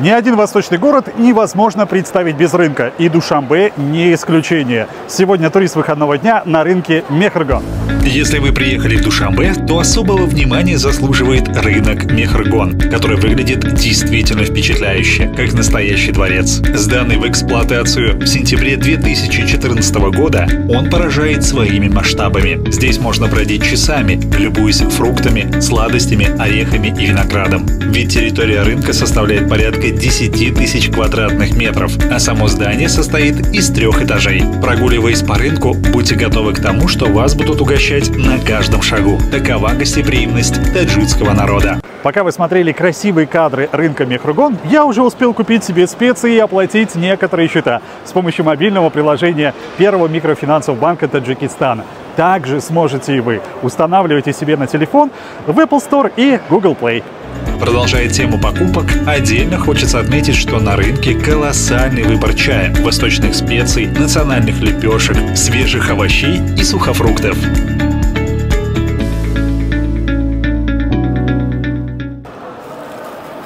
Ни один восточный город невозможно представить без рынка, и Душанбе не исключение. Сегодня турист выходного дня на рынке Мехргон. Если вы приехали в Душанбе, то особого внимания заслуживает рынок Мехргон, который выглядит действительно впечатляюще, как настоящий дворец. Сданный в эксплуатацию в сентябре 2014 года, он поражает своими масштабами. Здесь можно бродить часами, любуясь фруктами, сладостями, орехами и виноградом. Ведь территория рынка составляет порядка 10 тысяч квадратных метров, а само здание состоит из 3 этажей. Прогуливаясь по рынку, будьте готовы к тому, что вас будут угощать на каждом шагу. Такова гостеприимность таджикского народа. Пока вы смотрели красивые кадры рынка Мехргон, я уже успел купить себе специи и оплатить некоторые счета с помощью мобильного приложения первого микрофинансового банка Таджикистана. Также сможете и вы. Устанавливайте себе на телефон в Apple Store и Google Play. Продолжая тему покупок, отдельно хочется отметить, что на рынке колоссальный выбор чая, восточных специй, национальных лепешек, свежих овощей и сухофруктов.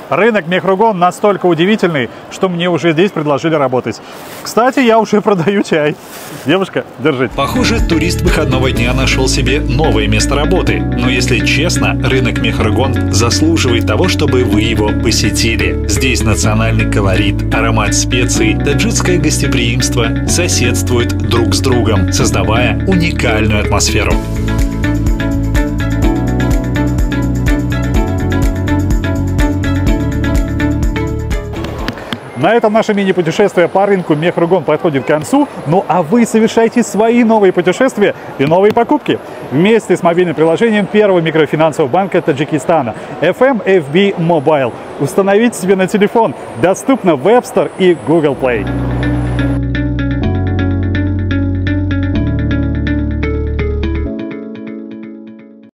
Рынок Мехргон настолько удивительный, что мне уже здесь предложили работать. Кстати, я уже продаю чай. Девушка, держите. Похоже, турист выходного дня нашел себе новое место работы. Но если честно, рынок Мехргон заслуживает того, чтобы вы его посетили. Здесь национальный колорит, аромат специй, таджикское гостеприимство соседствуют друг с другом, создавая уникальную атмосферу. На этом наше мини-путешествие по рынку Мехргон подходит к концу. Ну а вы совершайте свои новые путешествия и новые покупки вместе с мобильным приложением первого микрофинансового банка Таджикистана FMFB Mobile. Установите себе на телефон. Доступно в App Store и Google Play.